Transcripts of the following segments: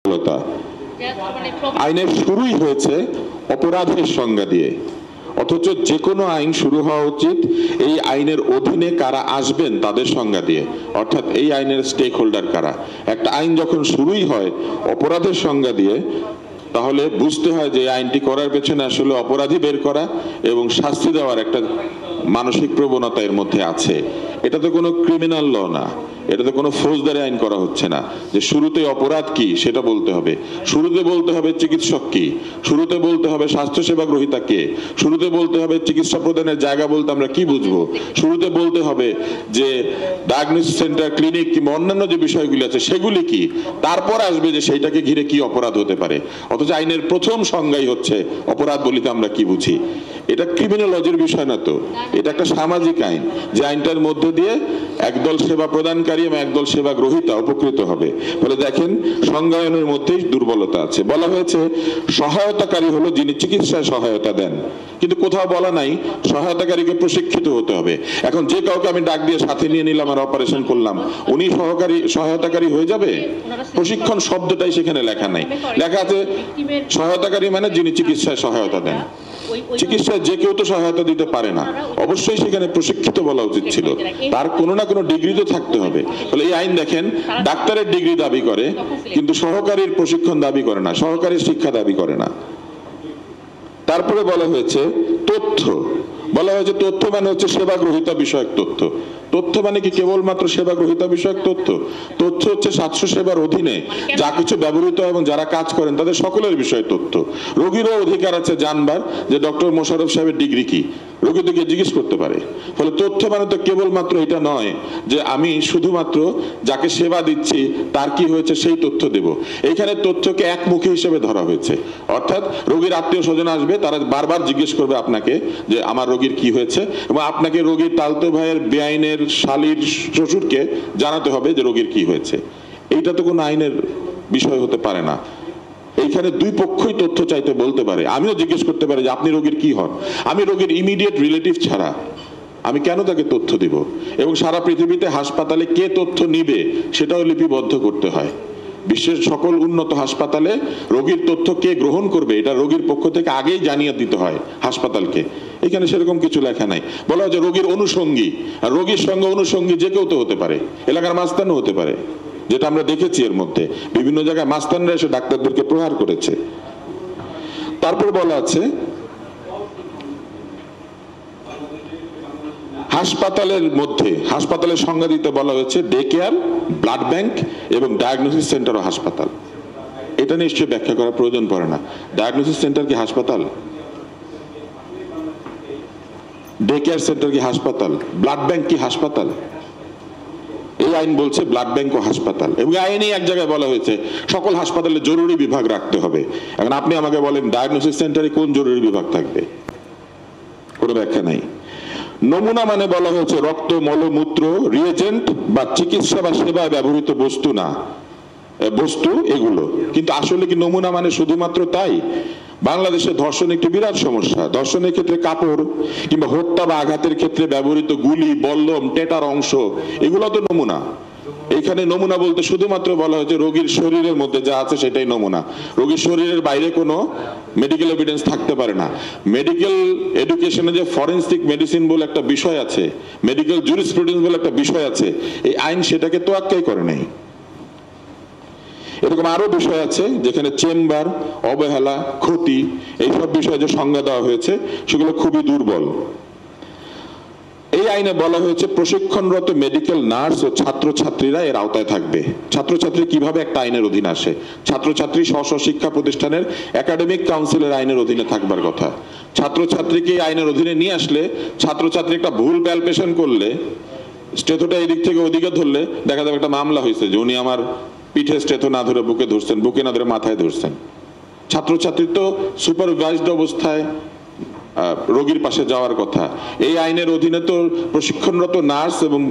দুর্বলতা। আইনের শুরুই হয়েছে অপরাধের সংজ্ঞা দিয়ে, অথচ যে কোনো আইন শুরু হওয়া উচিত এই আইনের অধীনে কারা আসবেন তাদের সংজ্ঞা দিয়ে, অর্থাৎ এই আইনের স্টেক হোল্ডার কারা। একটা আইন যখন শুরুই হয় অপরাধের সংজ্ঞা দিয়ে, তাহলে বুঝতে হয় যে আইনটি করার পেছনে আসলে অপরাধী বের করা এবং শাস্তি দেওয়ার একটা মানসিক প্রবণতা এর মধ্যে আছে। এটা তো কোনো ক্রিমিনাল ল না, এটা তো কোনো ফৌজদারি আইন করা হচ্ছে না যে শুরুতে অপরাধ কি সেটা বলতে হবে, শুরুতে বলতে হবে চিকিৎসক কি, শুরুতে বলতে হবে স্বাস্থ্যসেবা গ্রহীতা কে, শুরুতে বলতে হবে চিকিৎসা প্রদানের জায়গা বলতে আমরা কি বুঝবো, শুরুতে বলতে হবে যে ডায়াগনোসিস সেন্টার, ক্লিনিক কিংবা অন্যান্য যে বিষয়গুলি আছে সেগুলি কি, তারপর আসবে যে সেইটাকে ঘিরে কি অপরাধ হতে পারে। অথচ আইনের প্রথম সংজ্ঞাই হচ্ছে অপরাধ বলিতে আমরা কি বুঝি। এটা ক্রিমিনোলজির বিষয় না তো, এটা একটা সামাজিক আইন, যে আইনটার মধ্য দিয়ে একদল সেবা প্রদানকারী এবং একদল সেবা গ্রহীতা উপকৃত হবে। ফলে দেখেন সংজ্ঞায়নের মধ্যেই দুর্বলতা আছে। বলা হয়েছে সহায়তাকারী হলো যিনি চিকিৎসায় সহায়তা দেন, কিন্তু কোথাও বলা নাই সহায়তাকারীকে প্রশিক্ষিত হতে হবে। এখন যে কাউকে আমি ডাক দিয়ে সাথে নিয়ে নিলাম আর অপারেশন করলাম, উনি সহায়তাকারী হয়ে যাবে? প্রশিক্ষণ শব্দটাই সেখানে লেখা নাই, লেখা আছে সহায়তাকারী মানে যিনি চিকিৎসায় সহায়তা দেন। চিকিৎসায় যে কেউ তো সহায়তা দিতে পারে না, অবশ্যই সেখানে প্রশিক্ষিত বলা উচিত ছিল, তার কোনো না কোনো ডিগ্রি তো থাকতে হবে। ফলে এই আইন দেখেন ডাক্তারের ডিগ্রি দাবি করে কিন্তু সহকারীর প্রশিক্ষণ দাবি করে না, সহকারীর শিক্ষা দাবি করে না। তারপরে বলা হয়েছে তথ্য, বলা হয়েছে তথ্য মানে হচ্ছে সেবা গ্রহীতা বিষয়ক তথ্য। তথ্য মানে কি কেবলমাত্র সেবা গ্রহীতা বিষয়ক তথ্য? তথ্য হচ্ছে স্বাস্থ্য সেবার অধীনে যা কিছু ব্যবহৃত এবং যারা কাজ করেন তাদের সকলের বিষয়ে তথ্য। রোগীরও অধিকার আছে জানবার যে ডক্টর মোশাররফ সাহেবের ডিগ্রি কি, রোগী তো গিয়ে জিজ্ঞেস করতে পারে। ফলে তথ্য মানে তো কেবলমাত্র এটা নয় যে আমি শুধুমাত্র যাকে সেবা দিচ্ছি তার কি হয়েছে সেই তথ্য দেব। এইখানে তথ্যকে একমুখী হিসেবে ধরা হয়েছে, অর্থাৎ রোগীর আত্মীয় স্বজন আসবে, তারা বারবার জিজ্ঞেস করবে আপনাকে যে আমার রোগীর কি হয়েছে, এবং আপনাকে রোগীর তালতো ভাইয়ের বেআইনের শালীর শ্বশুরকে জানাতে হবে যে রোগীর কি হয়েছে। এইটা তো কোনো আইনের বিষয় হতে পারে না। এইখানে দুই পক্ষই তথ্য চাইতে বলতে পারে, আমিও জিজ্ঞেস করতে পারি যে আপনি রোগীর কি হন, আমি রোগীর ইমিডিয়েট রিলেটিভ ছাড়া আমি কেন তাকে তথ্য দিব। এবং সারা পৃথিবীতে হাসপাতালে কে তথ্য নিবে সেটাও লিপিবদ্ধ করতে হয়। বিশ্বের সকল উন্নত হাসপাতালে রোগীর তথ্য কে গ্রহণ করবে এটা রোগীর পক্ষ থেকে আগেই জানিয়ে দিতে হয় হাসপাতালকে। এখানে সেরকম কিছু লেখা নাই। বলা হয় যে রোগীর অনুষঙ্গী, আর রোগীর সঙ্গে অনুষঙ্গী যে কেউ তো হতে পারে, এলাকার মাস্তানও হতে পারে, যেটা আমরা দেখেছি এর মধ্যে বিভিন্ন জায়গায় মাস্তানরা এসে ডাক্তারদেরকে প্রহার করেছে। তারপর বলা আছে হাসপাতালের মধ্যে, হাসপাতালের সংজ্ঞা দিতে বলা হয়েছে ডে কেয়ার, ব্লাড ব্যাংক এবং ডায়াগনোসিস সেন্টার ও হাসপাতাল। এটা নিশ্চয়ই ব্যাখ্যা করার প্রয়োজন পড়ে না। ডায়াগনোসিস সেন্টার কি হাসপাতাল? ডে কেয়ার সেন্টার কি হাসপাতাল? ব্লাড ব্যাংক কি হাসপাতাল? এই আইন বলছে ব্লাড ব্যাংক ও হাসপাতাল, এবং আইনে এক জায়গায় বলা হয়েছে সকল হাসপাতালে জরুরি বিভাগ রাখতে হবে। এখন আপনি আমাকে বলেন ডায়াগনোসিস সেন্টারে কোন জরুরি বিভাগ থাকবে? কোনো ব্যাখ্যা নাই। নমুনা মানে বলা হয়েছে রক্ত, মলমূত্র, রিয়েজেন্ট বা চিকিৎসা বা সেবায় ব্যবহৃত বস্তু না, বস্তু এগুলো। কিন্তু আসলে কি নমুনা মানে শুধুমাত্র তাই? বাংলাদেশে ধর্ষণ একটি বিরাট সমস্যা। ধর্ষণের ক্ষেত্রে কাপড় কিংবা হত্যা বা আঘাতের ক্ষেত্রে ব্যবহৃত গুলি, বল্লম, টেটার অংশ এগুলো তো নমুনা। এইখানে নমুনা বলতে শুধুমাত্র বলা হয়েছে রোগীর শরীরের মধ্যে যা আছে সেটাই নমুনা, রোগীর শরীরের বাইরে কোনো মেডিকেল এভিডেন্স থাকতে পারে না। মেডিকেল এডুকেশনে যে ফরেনসিক মেডিসিন বলে একটা বিষয় আছে, মেডিকেল জুরিসপ্রুডেন্স বলে একটা বিষয় আছে, এই আইন সেটাকে তোয়াক্কাই করে নাই। এরকম আরো বিষয় আছে যেখানে চেম্বার, অবহেলা, ক্ষতি এইসব বিষয়ে যে সংজ্ঞা দেওয়া হয়েছে সেগুলো খুবই দুর্বল। এই আইনে বলা হয়েছে প্রশিক্ষণরত মেডিকেল নার্স ও ছাত্রছাত্রীরা এর আওতায় থাকবে। ছাত্রছাত্রী কিভাবে একটা আইনের অধীনে আসে? ছাত্রছাত্রী স্ব শিক্ষা প্রতিষ্ঠানের একাডেমিক কাউন্সিলের আইনের অধীনে থাকবার কথা। ছাত্রছাত্রীকে এই আইনের অধীনে নিয়ে আসলে ছাত্রছাত্রী একটা ভুল প্যালপেশন করলে, স্টেথোটা এদিক থেকে ওদিকে ধরলে দেখা যাবে একটা মামলা হয়েছে যে উনি আমার পিঠে স্টেথো না ধরে বুকে ধরছেন, বুকে না ধরে মাথায় ধরছেন। ছাত্রছাত্রী তো সুপারভাইজড অবস্থায় রোগীর পাশে যাওয়ার কথা। এই আইনের অধীনে তো প্রশিক্ষণরত নার্স এবং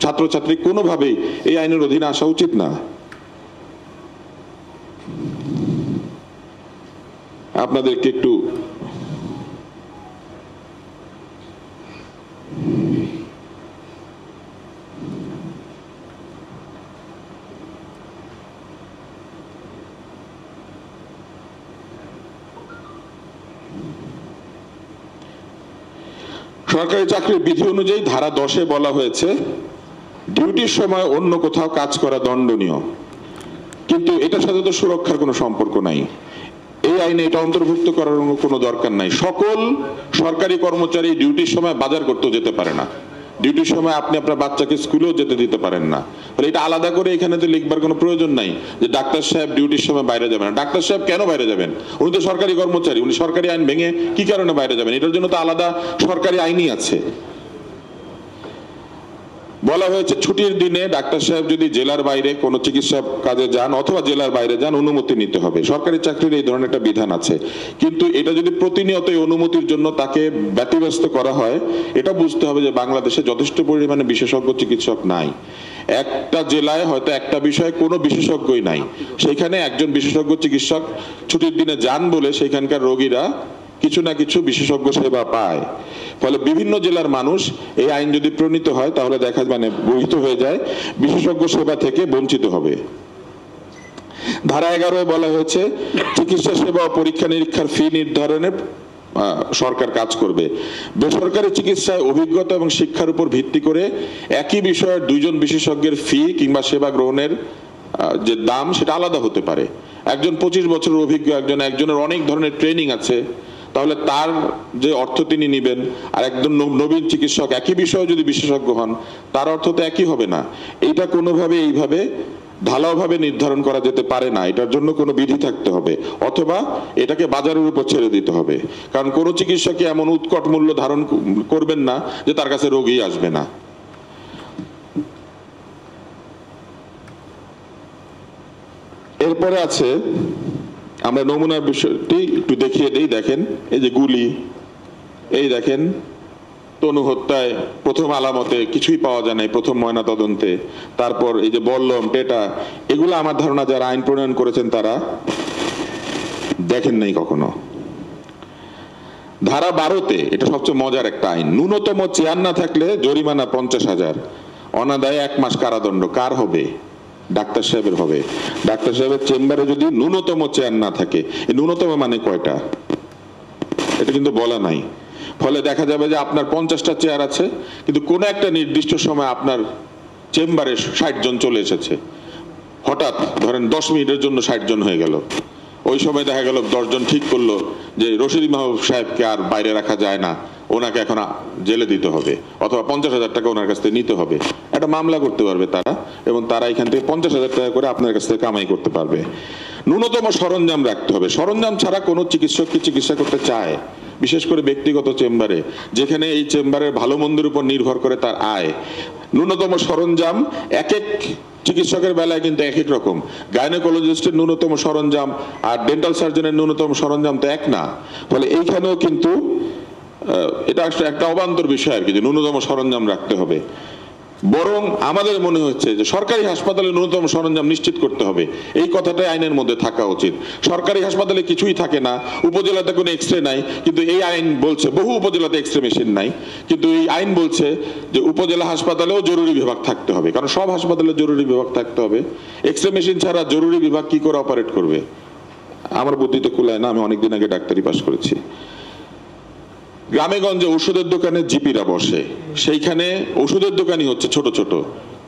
ছাত্রছাত্রী কোনোভাবেই এই আইনের অধীনে আসা উচিত না। আপনাদেরকে একটু সরকারি চাকরির বিধি অনুযায়ী ধারা 10-এ বলা হয়েছে ডিউটির সময় অন্য কোথাও কাজ করা দণ্ডনীয়, কিন্তু এটার সাথে তো সুরক্ষার কোনো সম্পর্ক নাই। এই আইনে এটা অন্তর্ভুক্ত করার কোনো দরকার নাই। সকল সরকারি কর্মচারী ডিউটির সময় বাজার করতেও যেতে পারে না, ডিউটির সময় আপনি আপনার বাচ্চাকে স্কুলেও যেতে দিতে পারেন না। তাহলে এটা আলাদা করে এখানে তো লিখবার কোনো প্রয়োজন নাই যে ডাক্তার সাহেব ডিউটির সময় বাইরে যাবেন না। ডাক্তার সাহেব কেন বাইরে যাবেন? উনি তো সরকারি কর্মচারী, উনি সরকারি আইন ভেঙে কি কারণে বাইরে যাবেন? এটার জন্য তো আলাদা সরকারি আইনই আছে। বলা হয়েছে ছুটির দিনে ডাক্তার সাহেব যদি জেলার বাইরে কোনো চিকিৎসা কাজে যান অথবা জেলার বাইরে যান অনুমতি নিতে হবে। সরকারি চাকরির এই ধরনের একটা বিধান আছে, কিন্তু এটা যদি প্রতিনিয়ত এই অনুমতির জন্য তাকে ব্যতিব্যস্ত করা হয়, এটা বুঝতে হবে যে বাংলাদেশে যথেষ্ট পরিমাণে বিশেষজ্ঞ চিকিৎসক নাই। একটা জেলায় হয়তো একটা বিষয়ে কোনো বিশেষজ্ঞই নাই, সেখানে একজন বিশেষজ্ঞ চিকিৎসক ছুটির দিনে যান বলে সেখানকার রোগীরা কিছু না কিছু বিশেষজ্ঞ সেবা পায়। ফলে বিভিন্ন জেলার মানুষ এই আইন যদি প্রণীত হয় তাহলে দেখা বহিত হয়ে যায়, বিশেষজ্ঞ সেবা থেকে বঞ্চিত হবে। ধারা 11-এ বলা হয়েছে চিকিৎসা সেবা ও পরীক্ষা নিরীক্ষার ফি নির্ধারণে সরকার কাজ করবে। বেসরকারি চিকিৎসায় অভিজ্ঞতা এবং শিক্ষার উপর ভিত্তি করে একই বিষয়ের দুইজন বিশেষজ্ঞের ফি কিংবা সেবা গ্রহণের যে দাম সেটা আলাদা হতে পারে। একজন 25 বছরের অভিজ্ঞ একজনের অনেক ধরনের ট্রেনিং আছে, তাহলে তার যে অর্থ তিনি নিবেন আর একজন নবীন চিকিৎসক একই বিষয়ে যদি বিশেষজ্ঞ হন তার অর্থ তো একই হবে না। এইটা কোনোভাবে এইভাবে ঢালাওভাবে নির্ধারণ করা যেতে পারে না, এটার জন্য কোনো বিধি থাকতে হবে অথবা এটাকে বাজারের উপর ছেড়ে দিতে হবে। কারণ কোনো চিকিৎসকই এমন উৎকট মূল্য ধারণ করবেন না যে তার কাছে রোগী আসবে না। এরপরে আছে, আমরা নমুনার বিষয়টি একটু দেখিয়ে দিই। দেখেন এই যে গুলি, এই দেখেন তনু হত্যায় প্রথম আলামতে কিছুই পাওয়া যায় নাই প্রথম ময়না তদন্তে। তারপর এই যে বল্লম টেটা, এগুলো আমার ধারণা যারা আইন প্রণয়ন করেছেন তারা দেখেন নাই কখনো। ধারা 12-তে, এটা সবচেয়ে মজার একটা আইন, ন্যূনতম চেয়ার না থাকলে জরিমানা 50,000, অনাদায়ে 1 মাস কারাদণ্ড। কার হবে? ডাক্তার সাহেবের হবে। ডাক্তার সাহেবের চেম্বারে যদি ন্যূনতম চেয়ার না থাকে, এই ন্যূনতম মানে কয়টা এটা কিন্তু বলা নাই। ফলে দেখা যাবে যে আপনার 50টা চেয়ার আছে, কিন্তু কোনো একটা নির্দিষ্ট সময় আপনার চেম্বারে 60 জন চলে এসেছে। হঠাৎ ধরেন 10 মিনিটের জন্য 60 জন হয়ে গেল। ওই সময় দেখা গেল 10 জন ঠিক করলো যে রশিদ মাহবুব সাহেবকে আর বাইরে রাখা যায় না, ওনাকে এখন জেলে দিতে হবে অথবা 50,000 টাকা ওনার কাছ থেকে নিতে হবে। একটা মামলা করতে পারবে তারা, এবং তারা এখান থেকে 50,000 টাকা করে আপনার কাছ থেকে কামাই করতে পারবে। ন্যূনতম সরঞ্জাম রাখতে হবে। সরঞ্জাম ছাড়া কোনো চিকিৎসক কি চিকিৎসা করতে চায়? বিশেষ করে ব্যক্তিগত চেম্বারে, যেখানে এই চেম্বারের ভালো মন্দের উপর নির্ভর করে তার আয়। ন্যূনতম সরঞ্জাম এক এক চিকিৎসকের বেলায় কিন্তু এক এক রকম। গাইনোকোলজিস্টের ন্যূনতম সরঞ্জাম আর ডেন্টাল সার্জনের ন্যূনতম সরঞ্জাম তো এক না। ফলে এইখানেও কিন্তু এটা একটা অবান্তর বিষয় আর কি, যে ন্যূনতম সরঞ্জাম রাখতে হবে। বরং আমাদের মনে হচ্ছে যে সরকারি হাসপাতালে ন্যূনতম সরঞ্জাম নিশ্চিত করতে হবে, এই কথাটাই আইনের মধ্যে থাকা উচিত। সরকারি হাসপাতালে কিছুই থাকে না, উপজেলাতে কোনো এক্সরে নাই, কিন্তু এই আইন বলছে বহু উপজেলাতে এক্সরে মেশিন নাই, কিন্তু এই আইন বলছে যে উপজেলা হাসপাতালেও জরুরি বিভাগ থাকতে হবে, কারণ সব হাসপাতালে জরুরি বিভাগ থাকতে হবে। এক্সরে মেশিন ছাড়া জরুরি বিভাগ কি করে অপারেট করবে? আমার বুদ্ধিতে কুলায় না, আমি অনেকদিন আগে ডাক্তারি পাস করেছি। গ্রামে গঞ্জে ওষুধের দোকানে জিপিরা বসে, সেইখানে ওষুধের দোকানই হচ্ছে ছোট ছোট,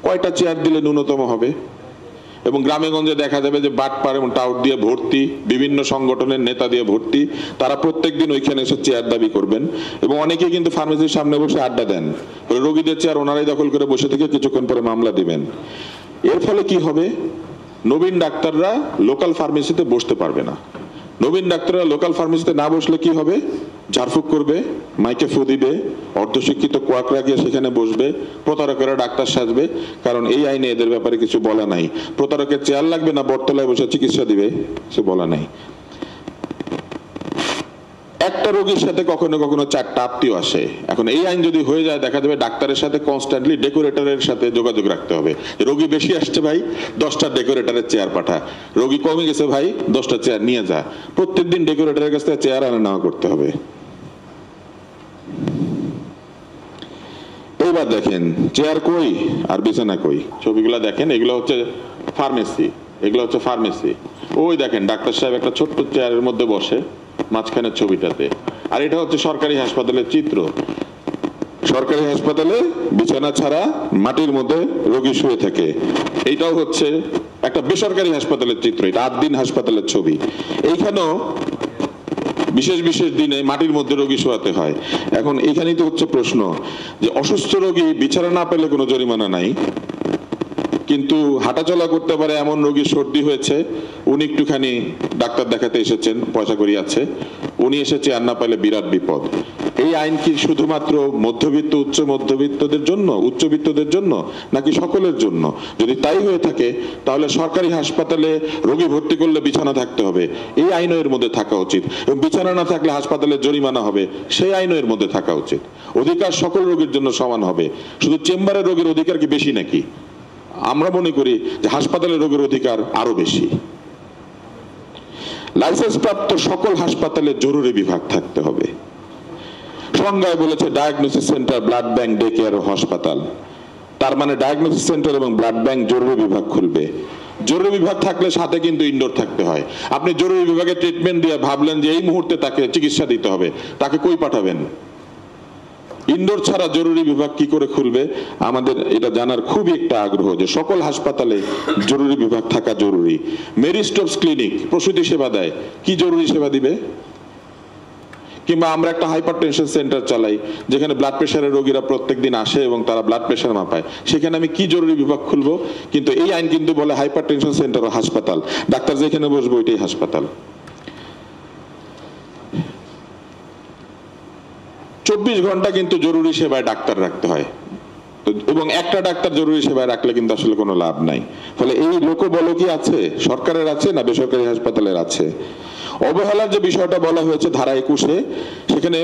কয়টা চেয়ার দিলে ন্যূনতম হবে? এবং গ্রামে গঞ্জে দেখা যাবে যে বাটপার এবং টাউট দিয়ে ভর্তি, বিভিন্ন সংগঠনের নেতা দিয়ে ভর্তি, তারা প্রত্যেকদিন ওইখানে এসে চেয়ার দাবি করবেন। এবং অনেকেই কিন্তু ফার্মেসির সামনে বসে আড্ডা দেন, রোগীদের চেয়ার ওনারাই দখল করে বসে থেকে কিছুক্ষণ পরে মামলা দিবেন। এর ফলে কি হবে? নবীন ডাক্তাররা লোকাল ফার্মেসিতে বসতে পারবে না। নবীন ডাক্তাররা লোকাল ফার্মেসিতে না বসলে কি হবে? ঝাড়ফুঁক করবে, মাইকে ফু দিবে, অর্ধশিক্ষিত কোয়াকরা গিয়ে সেখানে বসবে, প্রতারকেরা ডাক্তার সাজবে। কারণ এই আইনে এদের ব্যাপারে কিছু বলা নাই। প্রতারকের চেয়ার লাগবে না, বটতলায় বসে চিকিৎসা দিবে, কিছু বলা নাই। একটা রোগীর সাথে কখনো কখনো 4টা আত্মীয় আসে। এখন এই আইন যদি হয়ে যায়, দেখা যাবে ডাক্তারের সাথে কনস্ট্যান্টলি ডেকোরেটরের সাথে যোগাযোগ রাখতে হবে। রোগী বেশি আসছে ভাই, 10টা ডেকোরেটরের চেয়ার পাঠা। রোগী কমে গেছে ভাই, 10টা চেয়ার নিয়ে যা। প্রত্যেকদিন ডেকোরেটরের কাছ থেকে চেয়ার আনা নেওয়া করতে হবে। এইবার দেখেন চেয়ার কই আর বিছানা কই, ছবিগুলা দেখেন। এগুলো হচ্ছে ফার্মেসি, এগুলো হচ্ছে ফার্মেসি। ওই দেখেন ডাক্তার সাহেব একটা ছোট্ট চেয়ারের মধ্যে বসে মাঝখানের ছবিটাতে। আর এটা হচ্ছে সরকারি হাসপাতালের চিত্র। সরকারি হাসপাতালে বিছানা ছাড়া মাটির মধ্যে রোগী শুয়ে থাকে। এইটাও হচ্ছে একটা বেসরকারি হাসপাতালের চিত্র, এটা 8 দিন হাসপাতালের ছবি। এইখানেও বিশেষ বিশেষ দিনে মাটির মধ্যে রোগী শোয়াতে হয়। এখন এইখানেই তো হচ্ছে প্রশ্ন যে অসুস্থ রোগী বিছানা না পেলে কোনো জরিমানা নাই, কিন্তু হাঁটাচলা করতে পারে এমন রোগীর সর্দি হয়েছে, উনি একটুখানি ডাক্তার দেখাতে এসেছেন, পয়সা করি আছে, উনি এসেছে আর না পাইলে বিরাট বিপদ। এই আইন কি শুধুমাত্র মধ্যবিত্ত উচ্চ মধ্যবিত্তদের জন্য, উচ্চবিত্তদের জন্য, নাকি সকলের জন্য? যদি তাই হয়ে থাকে তাহলে সরকারি হাসপাতালে রোগী ভর্তি করলে বিছানা থাকতে হবে, এই আইনও এর মধ্যে থাকা উচিত। এবং বিছানা না থাকলে হাসপাতালে জরিমানা হবে, সেই আইনও এর মধ্যে থাকা উচিত। অধিকার সকল রোগীর জন্য সমান হবে। শুধু চেম্বারের রোগীর অধিকার কি বেশি নাকি? আমরা মনে করি যে হাসপাতালের রোগের অধিকার আরো বেশি। লাইসেন্স প্রাপ্ত সকল হাসপাতালে জরুরি বিভাগ থাকতে হবে। সংজ্ঞায় বলেছে diagnosis centre, blood bank, day care ও হাসপাতাল। তার মানে ডায়াগনোসিস সেন্টার এবং ব্লাড ব্যাংক জরুরি বিভাগ খুলবে। জরুরি বিভাগ থাকলে সাথে কিন্তু ইনডোর থাকতে হয়। আপনি জরুরি বিভাগে ট্রিটমেন্ট দিয়ে ভাবলেন যে এই মুহূর্তে তাকে চিকিৎসা দিতে হবে, তাকে কই পাঠাবেন? ইনডোর ছাড়া জরুরি বিভাগ কি করে খুলবে? আমাদের এটা জানার খুবই একটা আগ্রহ যে সকল হাসপাতালে জরুরি বিভাগ থাকা জরুরি। মেরি স্টোপস ক্লিনিক প্রসূতি সেবা দেয়, কি জরুরি সেবা দিবে? কিংবা আমরা একটা হাইপারটেনশন সেন্টার চালাই যেখানে ব্লাড প্রেশারের রোগীরা প্রত্যেকদিন আসে এবং তারা ব্লাড প্রেশার মাপায়, সেখানে আমি কি জরুরি বিভাগ খুলবো? কিন্তু এই আইন কিন্তু বলে হাইপারটেনশন সেন্টার ও হাসপাতাল, ডাক্তার যেখানে বসবো ওইটাই হাসপাতাল। 24 ঘন্টা কিন্তু জরুরি সেবায় ডাক্তার রাখতে হয়, এবং একটা ডাক্তার জরুরি সেবায় রাখলে কিন্তু আসলে কোনো লাভ নাই। ফলে এই লোকবল কি আছে? সরকারের আছে না বেসরকারি হাসপাতালের আছে? অবহেলার যে বিষয়টা বলা হয়েছে ধারা 21-এ, সেখানে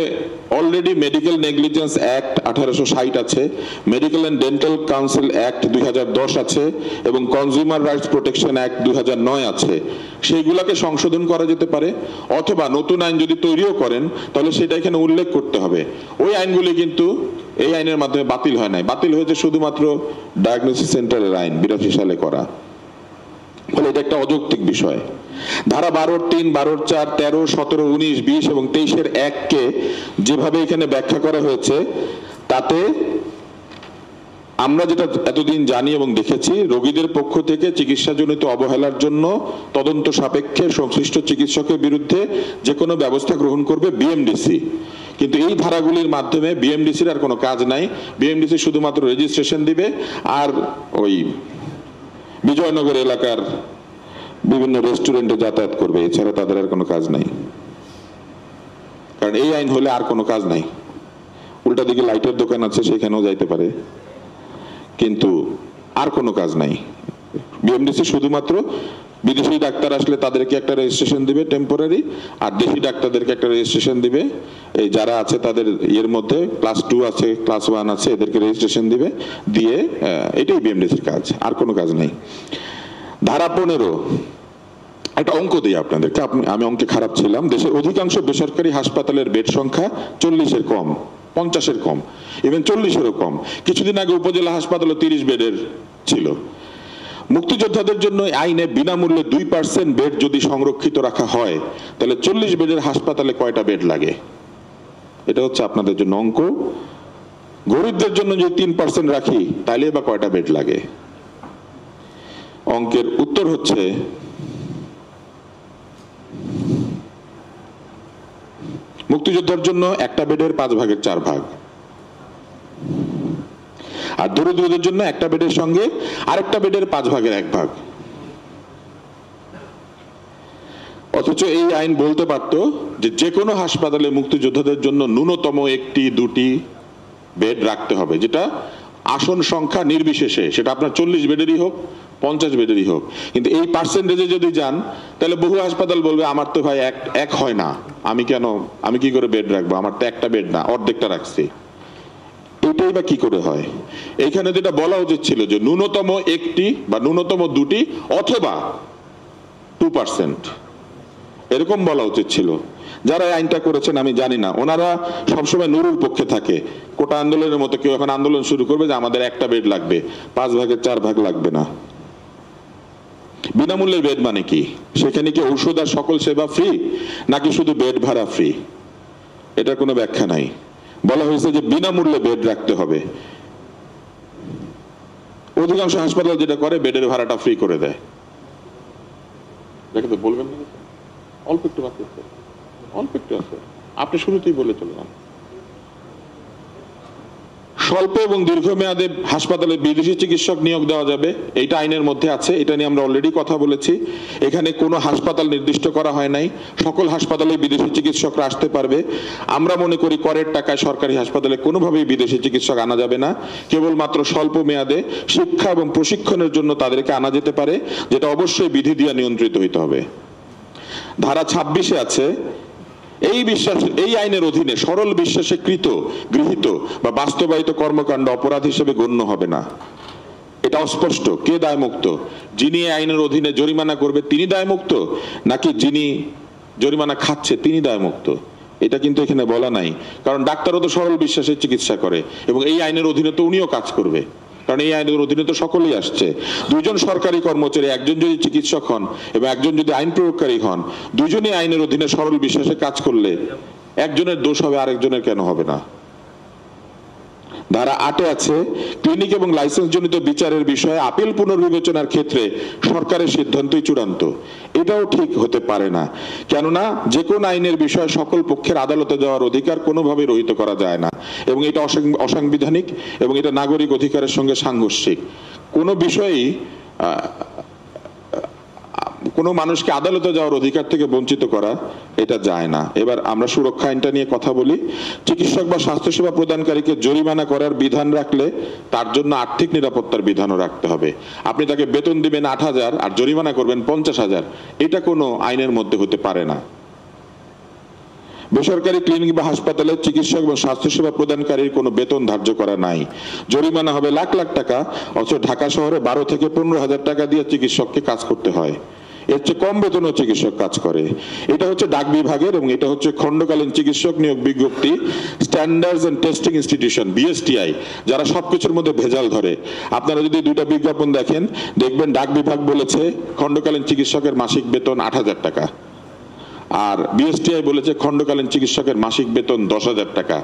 অলরেডি মেডিকেল নেগলিজেন্স অ্যাক্ট 1860 আছে, medical and dental council act 2010 আছে, এবং কনজিউমার রাইটস প্রোটেকশন অ্যাক্ট 2009 আছে। সেইগুলোকে সংশোধন করা যেতে পারে, অথবা নতুন আইন যদি তৈরিও করেন তাহলে সেটা এখানে উল্লেখ করতে হবে। ওই আইনগুলি কিন্তু এই আইনের মাধ্যমে বাতিল হয় নাই, বাতিল হয়েছে শুধুমাত্র ডায়াগনোসিস সেন্টারের আইন 82 সালে করা। ফলে এটা একটা অযৌক্তিক বিষয়। ধারা 12-3, 12-4, 13, 17, 19, 20 এবং 23-এর 1-কে যেভাবে এখানে ব্যাখ্যা করা হয়েছে তাতে আমরা যেটা এতদিন জানি এবং দেখেছি, রোগীদের পক্ষ থেকে চিকিৎসাজনিত অবহেলার জন্য তদন্ত সাপেক্ষে সংশ্লিষ্ট চিকিৎসকের বিরুদ্ধে যে কোনো ব্যবস্থা গ্রহণ করবে বিএমডিসি। কিন্তু এই ধারাগুলির মাধ্যমে বিএমডিসির আর কোনো কাজ নাই। বিএমডিসি শুধুমাত্র রেজিস্ট্রেশন দিবে আর ওই বিজয়নগর এলাকার বিভিন্ন রেস্টুরেন্টে যাতায়াত করবে, এছাড়া তাদের আর কোনো কাজ নাই। কারণ এই আইন হলে আর কোনো কাজ নাই। উল্টা দিকে লাইটের দোকান আছে, সেখানেও যাইতে পারে, কিন্তু আর কোনো কাজ নাই। বিএমডিসি শুধুমাত্র বিদেশি ডাক্তার আসলে তাদেরকে একটা রেজিস্ট্রেশন দিবে টেম্পোরারি, আর দেশি ডাক্তারদেরকে একটা রেজিস্ট্রেশন দিবে। এই যারা আছে তাদের এর মধ্যে ক্লাস 2 আছে, ক্লাস 1 আছে, এদেরকে রেজিস্ট্রেশন দিবে, দিয়ে এটাই বিএমডিসির কাজ, আর কোনো কাজ নেই। ধারা 15, একটা অঙ্ক দিই আপনাদেরকে, আমি অঙ্কে খারাপ ছিলাম। দেশের অধিকাংশ বেসরকারি হাসপাতালের বেড সংখ্যা 40-এর কম, 50-এর কম, ইভেন 40-এরও কম। কিছুদিন আগে উপজেলা হাসপাতালে 30 বেডের ছিল। মুক্তিযোদ্ধাদের জন্য আইনে বিনামূল্যে 2% বেড যদি সংরক্ষিত রাখা হয় তাহলে 40 বেডের হাসপাতালে কয়টা বেড লাগে? এটা হচ্ছে আপনাদের জন্য অঙ্ক। গরিবদের জন্য যদি 3% রাখি তাহলে বা কয়টা বেড লাগে? অঙ্কের উত্তর হচ্ছে মুক্তিযোদ্ধার জন্য একটা বেডের 5/4 ভাগ, আর দরিদ্রদের জন্য একটা বেডের সঙ্গে আরেকটা বেডের 5/1 ভাগ। অথচ এই আইন বলতে পারত যে কোনো হাসপাতালে মুক্তিযোদ্ধাদের জন্য ন্যূনতম 1-2টি বেড রাখতে হবে, যেটা আসন সংখ্যা নির্বিশেষে, সেটা আপনার 40 বেডেরই হোক 50 বেডেরই হোক। কিন্তু এই পার্সেন্টেজে যদি যান তাহলে বহু হাসপাতাল বলবে আমার তো ভাই এক হয় না, আমি কি করে বেড রাখবো, আমার তো একটা বেড না, অর্ধেকটা রাখছি। এটাই বা কি করে হয়? এইখানে যেটা বলা উচিত ছিল যে ন্যূনতম 1টি বা ন্যূনতম 2টি অথবা 2%, এরকম বলা উচিত ছিল। যারা আইনটা করেছেন আমি জানি না, ওনারা সবসময় নুরুর পক্ষে থাকে। কোটা আন্দোলনের মতো কেউ এখন আন্দোলন শুরু করবে যে আমাদের একটা বেড লাগবে, 5/4 ভাগ লাগবে না। বিনামূল্যের বেড মানে কি? সেখানে কি ঔষধ আর সকল সেবা ফ্রি, নাকি শুধু বেড ভাড়া ফ্রি? এটার কোনো ব্যাখ্যা নাই। বলা হয়েছে যে বিনামূল্যে বেড রাখতে হবে। অধিকাংশ হাসপাতাল যেটা করে বেডের ভাড়াটা ফ্রি করে দেয়। দেখে তো বলবেন না, অল্প একটু বাকি আছে, অল্প একটু আছে, আপনি শুরুতেই বলে চললাম। স্বল্প এবং দীর্ঘমেয়াদে হাসপাতালে বিদেশি চিকিৎসক নিয়োগ দেওয়া যাবে, এইটা আইনের মধ্যে আছে, এটা নিয়ে আমরা অলরেডি কথা বলেছি। এখানে কোনো হাসপাতাল নির্দিষ্ট করা হয় নাই, সকল হাসপাতালে বিদেশি চিকিৎসকরা আসতে পারবে। আমরা মনে করি করের টাকায় সরকারি হাসপাতালে কোনোভাবেই বিদেশি চিকিৎসক আনা যাবে না, কেবলমাত্র স্বল্প মেয়াদে শিক্ষা এবং প্রশিক্ষণের জন্য তাদেরকে আনা যেতে পারে, যেটা অবশ্যই বিধি দিয়ে নিয়ন্ত্রিত হইতে হবে। ধারা 26-এ আছে, এই আইনের অধীনে সরল বিশ্বাসে গৃহীত বা বাস্তবায়িত কর্মকাণ্ড অপরাধ হিসেবে গণ্য হবে না। এটা অস্পষ্ট, কে দায়মুক্ত? যিনি এই আইনের অধীনে জরিমানা করবে তিনি দায়মুক্ত, নাকি যিনি জরিমানা খাচ্ছে তিনি দায়মুক্ত? এটা কিন্তু এখানে বলা নাই, কারণ ডাক্তারও তো সরল বিশ্বাসে চিকিৎসা করে এবং এই আইনের অধীনে তো উনিও কাজ করবে, কারণ এই আইনের অধীনে তো সকলেই আসছে। দুইজন সরকারি কর্মচারী, একজন যদি চিকিৎসক হন এবং একজন যদি আইন প্রয়োগকারী হন, দুইজনই আইনের অধীনে সরল বিশ্বাসে কাজ করলে একজনের দোষ হবে, আরেকজনের কেন হবে না? ধারা 8-এ আছে, ক্লিনিক এবং লাইসেন্স জনিত বিচারের বিষয়ে আপিল পুনর্বিবেচনার ক্ষেত্রে সরকারের সিদ্ধান্তই চূড়ান্ত। এটাও ঠিক হতে পারে না, কেননা যে কোন আইনের বিষয়ে সকল পক্ষের আদালতে যাওয়ার অধিকার কোনোভাবে রহিত করা যায় না এবং এটা অসাংবিধানিক এবং এটা নাগরিক অধিকারের সঙ্গে সাংঘর্ষিক। কোনো বিষয়েই কোনো মানুষকে আদালতে যাওয়ার অধিকার থেকে বঞ্চিত করা এটা যায় না। এবার আমরা সুরক্ষা আইনটা নিয়ে কথা বলি। চিকিৎসক বা স্বাস্থ্যসেবা প্রদানকারীকে জরিমানা করার বিধান রাখলে তার জন্য আর্থিক নিরাপত্তার বিধানও রাখতে হবে। আপনি তাকে বেতন দিবেন 8,000 আর জরিমানা করবেন 50,000, এটা কোনো আইনের মধ্যে হতে পারে না। বেসরকারি ক্লিনিক বা হাসপাতালে চিকিৎসক এবং স্বাস্থ্যসেবা প্রদানকারীর কোনো বেতন ধার্য করা নাই। জরিমানা হবে লাখ লাখ টাকা, অথচ ঢাকা শহরে 12 থেকে 15,000 টাকা দিয়ে চিকিৎসককে কাজ করতে হয়। এর চেয়ে কম বেতনও চিকিৎসক কাজ করে। এটা হচ্ছে ডাক বিভাগের এবং এটা হচ্ছে খণ্ডকালীন চিকিৎসক নিয়োগ বিজ্ঞপ্তি, standards and testing institution BSTI, যারা সবকিছুর মধ্যে ভেজাল ধরে। আপনারা যদি দুইটা বিজ্ঞাপন দেখেন, দেখবেন ডাক বিভাগ বলেছে খণ্ডকালীন চিকিৎসকের মাসিক বেতন 8,000 টাকা, আর BSTI বলেছে খণ্ডকালীন চিকিৎসকের মাসিক বেতন 10,000 টাকা।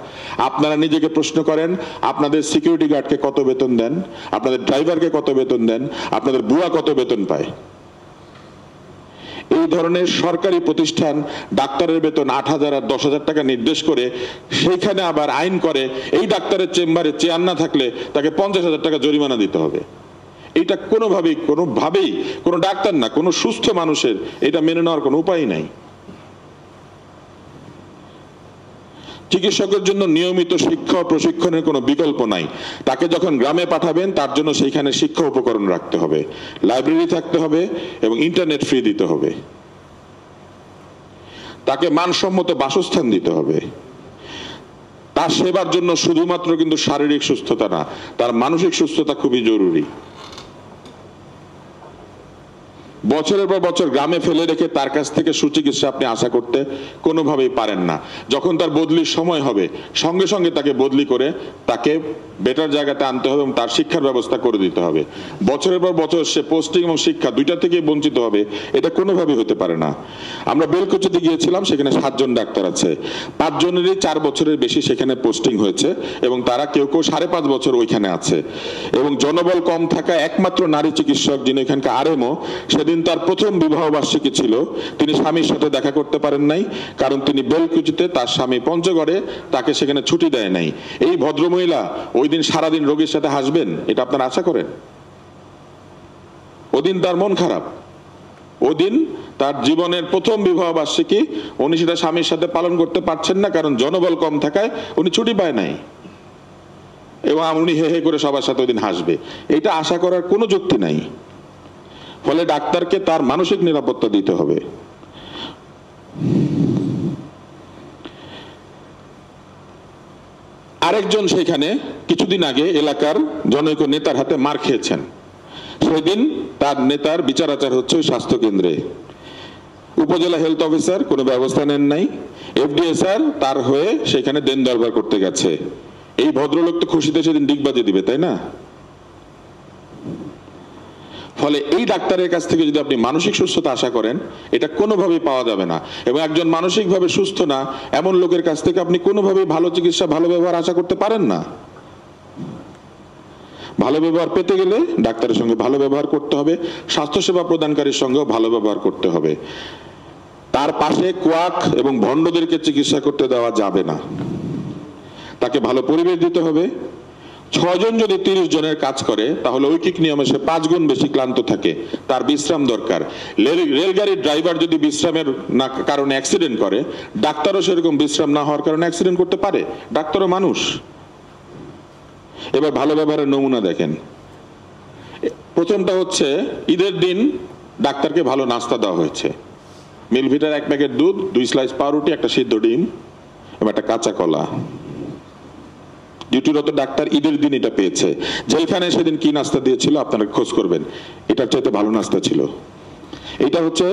আপনারা নিজেকে প্রশ্ন করেন, আপনাদের সিকিউরিটি গার্ডকে কত বেতন দেন, আপনাদের ড্রাইভারকে কত বেতন দেন, আপনাদের বুয়া কত বেতন পায়? এই ধরনের সরকারি প্রতিষ্ঠান ডাক্তারের বেতন 8,000 আর 10,000 টাকা নির্দেশ করে সেইখানে আবার আইন করে এই ডাক্তারের চেম্বারে চেয়ার না থাকলে তাকে 50,000 টাকা জরিমানা দিতে হবে। এটা কোনোভাবেই কোনো ডাক্তার না, কোনো সুস্থ মানুষের এটা মেনে নেওয়ার কোনো উপায় নাই। চিকিৎসকের জন্য নিয়মিত শিক্ষা ও প্রশিক্ষণের কোনো বিকল্প নাই। তাকে যখন গ্রামে পাঠাবেন তার জন্য সেইখানে শিক্ষা উপকরণ রাখতে হবে, লাইব্রেরি থাকতে হবে এবং ইন্টারনেট ফ্রি দিতে হবে। তাকে মানসম্মত বাসস্থান দিতে হবে। তার সেবার জন্য শুধুমাত্র কিন্তু শারীরিক সুস্থতা না, তার মানসিক সুস্থতা খুবই জরুরি। বছরের পর বছর গ্রামে ফেলে রেখে তার কাছ থেকে সুচিকিৎসা আপনি আশা করতে কোনোভাবেই পারেন না। যখন তার বদলির সময় হবে সঙ্গে সঙ্গে তাকে বদলি করে তাকে বেটার জায়গাতে আনতে হবে এবং তার শিক্ষার ব্যবস্থা করে দিতে হবে। বছরের পর বছর সে পোস্টিং এবং শিক্ষা দুইটা থেকে বঞ্চিত হবে, এটা কোনোভাবেই হতে পারে না। আমরা বেলকুচিতে গিয়েছিলাম, সেখানে 7 জন ডাক্তার আছে, 5 জনেরই 4 বছরের বেশি সেখানে পোস্টিং হয়েছে এবং তারা কেউ 5.5 বছর ওইখানে আছে। এবং জনবল কম থাকা একমাত্র নারী চিকিৎসক যিনি এখানকার RMO, সেদিন তার প্রথম বিবাহ বার্ষিকী ছিল, তিনি স্বামীর সাথে দেখা করতে পারেন নাই, কারণ তিনি বেলকুচিতে, তার স্বামী পঞ্চগড়ে, তাকে সেখানে ছুটি দেয় নাই। এই ভদ্রমহিলা ওই দিন সারাদিন রোগীর সাথে হাসবেন এটা আপনারা আশা করেন? ওদিন তার মন খারাপ, ওদিন তার জীবনের প্রথম বিবাহ বার্ষিকী, উনি সেটা স্বামীর সাথে পালন করতে পারছেন না, কারণ জনবল কম থাকায় উনি ছুটি পায় নাই এবং উনি হে হে করে সবার সাথে ওইদিন হাসবে, এটা আশা করার কোনো যুক্তি নাই। ফলে ডাক্তারকে তার মানসিক নিরাপত্তা দিতে হবে। আরেকজন সেখানে কিছুদিন আগে এলাকার জনৈক নেতার হাতে মার খেয়েছেন, সেদিন তার নেতার বিচার আচার হচ্ছে ওই স্বাস্থ্য কেন্দ্রে। উপজেলা হেলথ অফিসার কোনো ব্যবস্থা নেন নাই, FDSR তার হয়ে সেখানে দেন দরবার করতে গেছে। এই ভদ্রলোক তো খুশিতে সেদিন ডিগবাজি দিবে, তাই না? ফলে এই ডাক্তারের কাছ থেকে যদি আপনি মানসিক সুস্থতা আশা করেন, এটা কোনোভাবেই পাওয়া যাবে না। এবং একজন মানসিকভাবে সুস্থ না এমন লোকের কাছ থেকে আপনি কোনোভাবেই ভালো চিকিৎসা, ভালো ব্যবহার আশা করতে পারেন না। ভালো ব্যবহার পেতে গেলে ডাক্তারের সঙ্গে ভালো ব্যবহার করতে হবে, স্বাস্থ্যসেবা প্রদানকারীর সঙ্গেও ভালো ব্যবহার করতে হবে। তার পাশে কোয়াক এবং ভণ্ডদেরকে চিকিৎসা করতে দেওয়া যাবে না। তাকে ভালো পরিবেশ দিতে হবে। 6 জন যদি 30 জনের কাজ করে তাহলে ঐকিক নিয়মে সে 5 গুণ বেশি ক্লান্ত থাকে, তার বিশ্রাম দরকার। রেলগাড়ির ড্রাইভার যদি বিশ্রামের কারণে অ্যাক্সিডেন্ট করে, ডাক্তারও সেরকম বিশ্রাম না হওয়ার কারণে অ্যাক্সিডেন্ট করতে পারে, ডাক্তারও মানুষ। এবার ভালো ব্যবহারের নমুনা দেখেন। প্রথমটা হচ্ছে ঈদের দিন ডাক্তারকে ভালো নাস্তা দেওয়া হয়েছে। মিলভিটার 1 প্যাকেট দুধ, 2 স্লাইস পাউরুটি, একটা সিদ্ধ ডিম এবং একটা কাঁচা কলা। ডিউটিরত ডাক্তার ঈদের দিন এটা পেয়েছে। জেলখানায় সেদিন কি নাস্তা দিয়েছিল আপনারা খোঁজ করবেন, এটার চাইতে ভালো নাস্তা ছিল। এটা হচ্ছে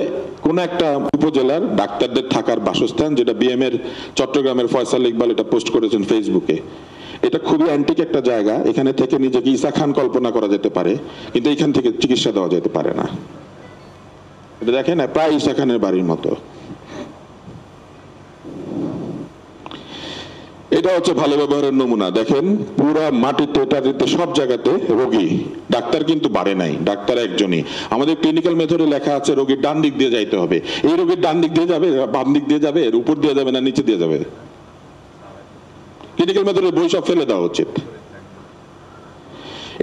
কোন একটা উপজেলার ডাক্তারদের থাকার বাসস্থান, যেটা বিএম এর চট্টগ্রামের ফয়সাল ইকবাল এটা পোস্ট করেছেন ফেসবুকে। এটা খুবই অ্যান্টিক একটা জায়গা, এখানে থেকে নিজেকে ঈসা খান কল্পনা করা যেতে পারে, কিন্তু এখান থেকে চিকিৎসা দেওয়া যেতে পারে না। এটা দেখেন প্রায় ঈসা খানের বাড়ির মতো। এটা হচ্ছে ভালো ব্যবহারের নমুনা। দেখেন পুরা মাটিতে টাটিতে সব জায়গাতে রোগী, ডাক্তার কিন্তু বাড়ে নাই, ডাক্তার একজনই। আমাদের ক্লিনিক্যাল মেথডে লেখা আছে রোগীর ডান দিক দিয়ে যাইতে হবে। এই রোগীর ডান দিক দিয়ে যাবে, বাম দিক দিয়ে যাবে, এর উপর দিয়ে যাবে না নিচে দিয়ে যাবে? ক্লিনিক্যাল মেথডের বই সব ফেলে দেওয়া উচিত।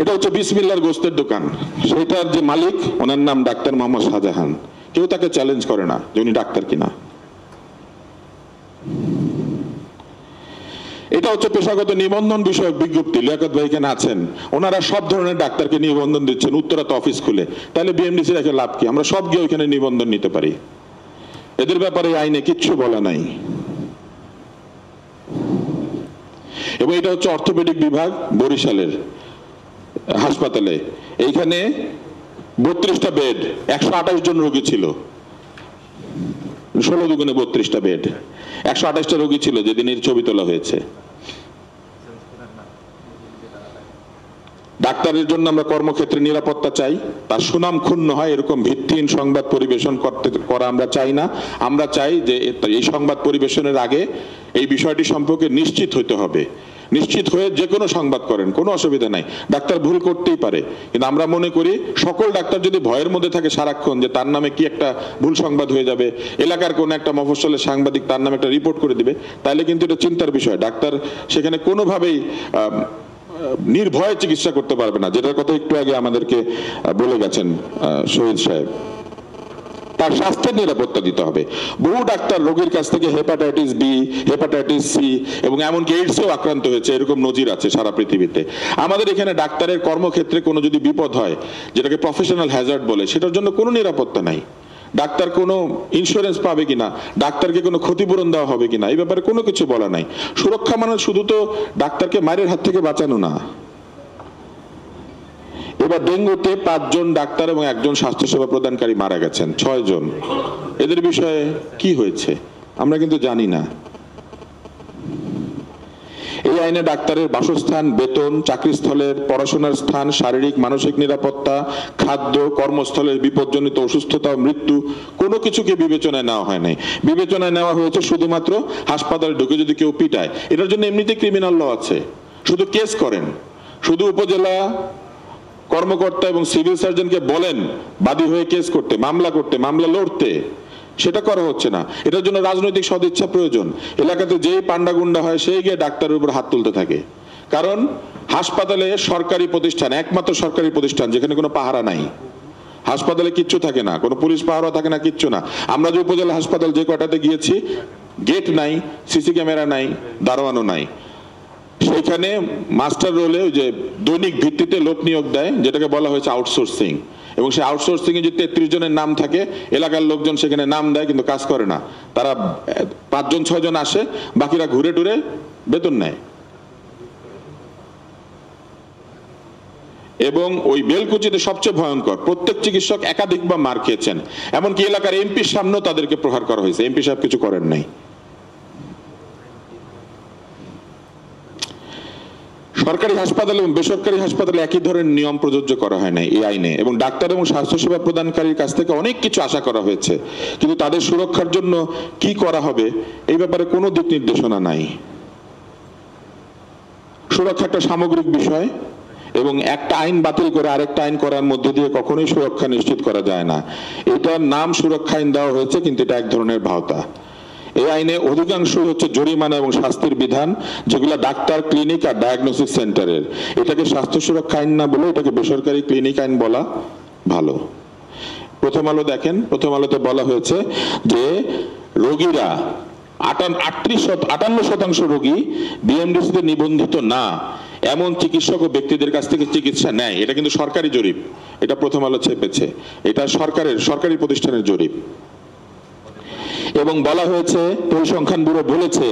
এটা হচ্ছে বিসমিল্লাহর গোস্তের দোকান, সেটার যে মালিক ওনার নাম ডাক্তার মোহাম্মদ শাহজাহান। কেউ তাকে চ্যালেঞ্জ করে না যে উনি ডাক্তার কিনা। এটা হচ্ছে পেশাগত নিবন্ধন বিষয়ক বিজ্ঞপ্তি। লিয়াকত ভাই এখানে আছেন, ওনারা সব ধরনের ডাক্তারকে নিবন্ধন দিচ্ছেন উত্তরাতে অফিস খুলে। তাহলে বিএমডিসি রেখে লাভ কি? আমরা সব গিয়ে ওইখানে নিবন্ধন নিতে পারি। এদের ব্যাপারে আইনে কিচ্ছু বলা নাই। এবং এটা হচ্ছে অর্থোপেডিক বিভাগ বরিশালের হাসপাতালে। এইখানে 32টা বেড, 128 জন রোগী ছিল। 16 দুগুণে 32টা বেড, 128টা রোগী ছিল যেদিন এর ছবি তোলা হয়েছে। ডাক্তারের জন্য আমরা কর্মক্ষেত্রে নিরাপত্তা চাই, তার সুনাম ক্ষুণ্ণ হয় এরকম ভিত্তিহীন সংবাদ পরিবেশন করা আমরা চাই না। আমরা চাই যে এই সংবাদ পরিবেশনের আগে এই বিষয়টি সম্পর্কে নিশ্চিত হতে হবে। নিশ্চিত হয়ে যে কোনো সংবাদ করেন, কোনো অসুবিধা নাই। ডাক্তার ভুল করতেই পারে, কিন্তু আমরা মনে করি সকল ডাক্তার যদি ভয়ের মধ্যে থাকে সারাক্ষণ যে তার নামে কি একটা ভুল সংবাদ হয়ে যাবে, এলাকার কোনো একটা মফস্বলের সাংবাদিক তার নামে একটা রিপোর্ট করে দিবে, তাহলে কিন্তু এটা চিন্তার বিষয়। ডাক্তার সেখানে কোনোভাবেই নির্ভয়ে চিকিৎসা করতে পারবে না, যেটার কথা একটু আগে আমাদেরকে বলে গেছেন শহীদ সাহেব। তার স্বাস্থ্যের নিরাপত্তা দিতে হবে। বহু ডাক্তার রোগীর কাছ থেকে হেপাটাইটিস বি, হেপাটাইটিস সি এবং এমনকি এইডসেও আক্রান্ত হয়েছে, এরকম নজির আছে সারা পৃথিবীতে। আমাদের এখানে ডাক্তারের কর্মক্ষেত্রে কোনো যদি বিপদ হয়, যেটাকে প্রফেশনাল হ্যাজার্ড বলে, সেটার জন্য কোনো নিরাপত্তা নাই। ডাক্তার কোনো ইন্স্যুরেন্স পাবে কিনা, ডাক্তারকে কোনো ক্ষতিপূরণ দেওয়া হবে কিনা, এই ব্যাপারে কোনো কিছু বলা নাই। সুরক্ষা মানে শুধু তো ডাক্তারকে মায়ের হাত থেকে বাঁচানো না। এবার ডেঙ্গুতে 5 জন ডাক্তার এবং 1 জন স্বাস্থ্যসেবা প্রদানকারী মারা গেছেন, 6 জন। এদের বিষয়ে কি হয়েছে আমরা কিন্তু জানি না। এই আইনে ডাক্তারের বাসস্থান, বেতন, চাকরিস্থলের, পড়াশোনার স্থান, শারীরিক মানসিক নিরাপত্তা, খাদ্য, কর্মস্থলের বিপজ্জনিত অসুস্থতা, মৃত্যু কোনো কিছুকে বিবেচনায় নেওয়া হয় নাই। বিবেচনায় নেওয়া হয়েছে শুধুমাত্র হাসপাতালে ঢুকে যদি কেউ পিটায়, এটার জন্য এমনিতে ক্রিমিনাল ল আছে, শুধু কেস করেন। শুধু উপজেলা কর্মকর্তা এবং সিভিল সার্জনকে বলেন বাদী হয়ে কেস করতে, মামলা লড়তে, সেটা করা হচ্ছে না। এটার জন্য রাজনৈতিক সদিচ্ছা প্রয়োজন। এলাকাতে যেই পান্ডা গুন্ডা হয় সেই গিয়ে ডাক্তারের উপর হাত তুলতে থাকে। কারণ হাসপাতালে সরকারি প্রতিষ্ঠান, একমাত্র সরকারি প্রতিষ্ঠান যেখানে কোনো পাহারা নাই। হাসপাতালে কিচ্ছু থাকে না, কোনো পুলিশ পাহারা থাকে না, কিচ্ছু না। আমরা যে উপজেলা হাসপাতাল যে কটাতে গিয়েছি, গেট নাই, সিসি ক্যামেরা নাই, দারোয়ানও নাই। সেখানে মাস্টার রোলে যে দৈনিক ভিত্তিতে লোক নিয়োগ দেয়, যেটাকে বলা হয়েছে আউটসোর্সিং। এবং সেই আউটসোর্সিং এ যদি 33 জনের নাম থাকে, এলাকার লোকজন সেখানে নাম দেয় কিন্তু কাজ করে না। তারা 5 জন 6 জন আসে, বাকিরা ঘুরে টুরে বেতন নেয়। এবং ওই বেলকুচিতে সবচেয়ে ভয়ঙ্কর, প্রত্যেক চিকিৎসক একাধিকবার মার খেয়েছেন। এমনকি এলাকার এমপির সামনেও তাদেরকে প্রহার করা হয়েছে, এমপি সাহেব কিছু করেন নাই। সরকারি হাসপাতাল এবং বেসরকারি হাসপাতালে একই ধরনের নিয়ম প্রযোজ্য করা হয় না এই আইনে, এবং ডাক্তার এবং স্বাস্থ্যসেবা প্রদানকারীর কাছ থেকে অনেক কিছু আশা করা হয়েছে, কিন্তু তাদের সুরক্ষার জন্য কি করা হবে এই ব্যাপারে কোনো দিক নির্দেশনা নাই। সুরক্ষা একটা সামগ্রিক বিষয়, এবং একটা আইন বাতিল করে আরেকটা আইন করার মধ্যে দিয়ে কখনোই সুরক্ষা নিশ্চিত করা যায় না। এটার নাম সুরক্ষা আইন দেওয়া হয়েছে, কিন্তু এটা এক ধরনের ভাওতা। এই আইনে অধিকাংশই হচ্ছে জরিমানা এবং শাস্তির বিধান, যেগুলো ডাক্তার, ক্লিনিক আর ডায়াগনোসিস সেন্টারের। এটাকে স্বাস্থ্য সুরক্ষা আইন না বলে এটাকে বেসরকারি ক্লিনিক আইন বলা ভালো। প্রথম আলো দেখেন, প্রথম আলোতে বলা হয়েছে যে রোগীরা 58% রোগী বিএমডিসিতে নিবন্ধিত না এমন চিকিৎসক ও ব্যক্তিদের কাছ থেকে চিকিৎসা নেয়। এটা কিন্তু সরকারি জরিপ, এটা প্রথম আলো ছেপেছে, এটা সরকারি প্রতিষ্ঠানের জরিপ। এবং বলা হয়েছে, পরিসংখ্যান ব্যুরো বলেছে,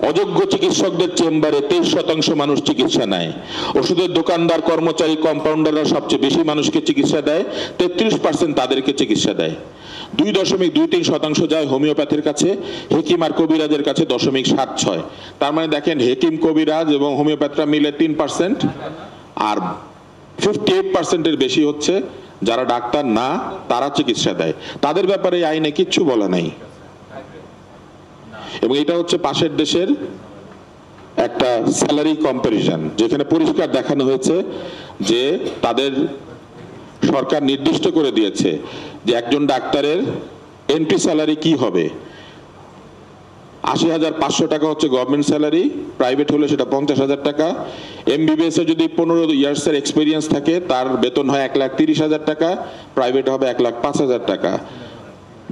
অযোগ্য চিকিৎসকদের চেম্বারে 23% মানুষ চিকিৎসা নেয়। ওষুধের দোকানদার, কর্মচারী, কম্পাউন্ডাররা সবচেয়ে বেশি মানুষকে চিকিৎসা দেয়, 33% তাদেরকে চিকিৎসা দেয়। 2.23% যায় হোমিওপ্যাথির কাছে, হেকিম আর কবিরাজের কাছে 0.76। তার মানে দেখেন, হেকিম, কবিরাজ এবং হোমিওপ্যাথরা মিলে 3%, আর 58%-এর বেশি হচ্ছে যারা ডাক্তার না তারা চিকিৎসা দেয়। তাদের ব্যাপারে এই আইনে কিচ্ছু বলা নাই। এবং এটা হচ্ছে পাশের দেশের একটা স্যালারি কম্পারিজন, যেখানে পরিষ্কার দেখানো হয়েছে যে তাদের সরকার নির্দিষ্ট করে দিয়েছে যে একজন ডাক্তারের এন্ট্রি স্যালারি কি হবে। 80,500 টাকা হচ্ছে গভর্নমেন্ট স্যালারি, প্রাইভেট হলে সেটা 50,000 টাকা। এমবিবিএস এ যদি 15 ইয়ার্সের এক্সপিরিয়েন্স থাকে তার বেতন হয় 1,30,000 টাকা, প্রাইভেট হবে 1,05,000 টাকা।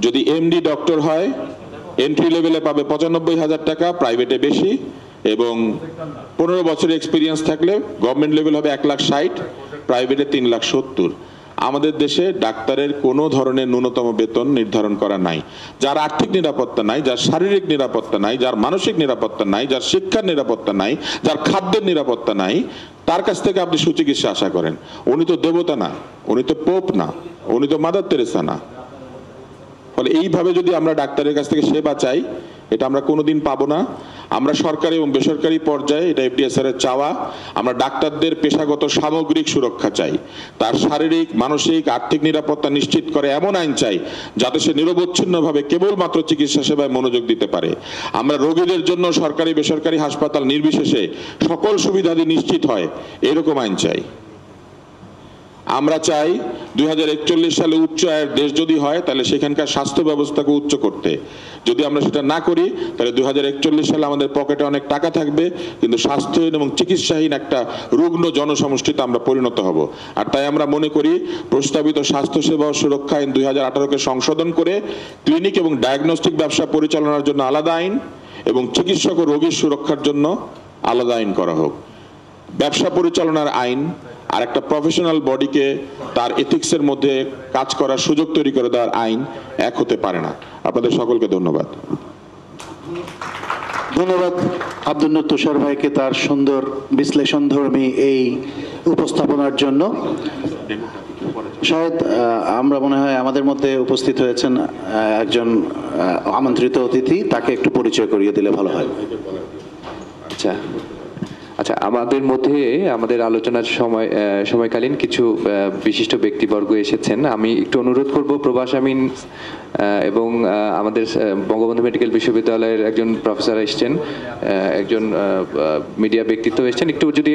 যদি এমডি ডক্টর হয় এন্ট্রি লেভেলে পাবে 95,000 টাকা, প্রাইভেটে বেশি, এবং 15 বছরের এক্সপিরিয়েন্স থাকলে গভর্নমেন্ট লেভেল হবে 1,60,000, প্রাইভেটে 3,70,000। আমাদের দেশে ডাক্তারের কোনো ধরনের ন্যূনতম বেতন নির্ধারণ করা নাই। যার আর্থিক নিরাপত্তা নাই, যার শারীরিক নিরাপত্তা নাই, যার মানসিক নিরাপত্তা নাই, যার শিক্ষার নিরাপত্তা নাই, যার খাদ্যের নিরাপত্তা নাই, তার কাছ থেকে আপনি সুচিকিৎসা আশা করেন। উনি তো দেবতা না, উনি তো পোপ না, উনি তো মাদার তেরেসা না। ফলে এইভাবে যদি আমরা ডাক্তারের কাছ থেকে সেবা চাই, এটা আমরা কোনোদিন পাবো না। আমরা সরকারি এবং বেসরকারি পর্যায়ে, এটা এফডিএসআর এর চাওয়া, আমরা ডাক্তারদের পেশাগত সামগ্রিক সুরক্ষা চাই। তার শারীরিক, মানসিক, আর্থিক নিরাপত্তা নিশ্চিত করে এমন আইন চাই যাতে সে নিরবচ্ছিন্নভাবে কেবলমাত্র চিকিৎসা সেবায় মনোযোগ দিতে পারে। আমরা রোগীদের জন্য সরকারি বেসরকারি হাসপাতাল নির্বিশেষে সকল সুবিধাদি নিশ্চিত হয় এরকম আইন চাই। আমরা চাই 2041 সালে উচ্চ আয়ের দেশ যদি হয় তাহলে সেখানকার স্বাস্থ্য ব্যবস্থাকে উচ্চ করতে। যদি আমরা সেটা না করি তাহলে 2041 সালে আমাদের পকেটে অনেক টাকা থাকবে, কিন্তু স্বাস্থ্যহীন এবং চিকিৎসাহীন একটা রুগ্ন জনসমষ্টিতে আমরা পরিণত হব। আর তাই আমরা মনে করি প্রস্তাবিত স্বাস্থ্যসেবা ও সুরক্ষা আইন 2018-কে সংশোধন করে ক্লিনিক এবং ডায়াগনস্টিক ব্যবসা পরিচালনার জন্য আলাদা আইন এবং চিকিৎসক ও রোগীর সুরক্ষার জন্য আলাদা আইন করা হোক। ব্যবসা পরিচালনার আইন আর একটা প্রফেশনাল বডিকে তার এথিক্সের মধ্যে কাজ করার সুযোগ তৈরি করে দেওয়ার আইন এক হতে পারে না। আপনাদের সকলকে ধন্যবাদ। ধন্যবাদ আব্দুল নূর তুষার ভাইকে তার সুন্দর বিশ্লেষণধর্মী এই উপস্থাপনার জন্য। শায়দ আমরা মনে হয় আমাদের মধ্যে উপস্থিত হয়েছেন একজন আমন্ত্রিত অতিথি, তাকে একটু পরিচয় করিয়ে দিলে ভালো হয়। আচ্ছা, আমাদের মধ্যে আমাদের আলোচনার সময়কালীন কিছু বিশিষ্ট ব্যক্তিবর্গ এসেছেন। আমি একটু অনুরোধ করব, প্রভাস আমিন এবং আমাদের বঙ্গবন্ধু মেডিকেল বিশ্ববিদ্যালয়ের একজন প্রফেসর এসেছেন, একজন মিডিয়া ব্যক্তিত্ব এসেছেন, একটু যদি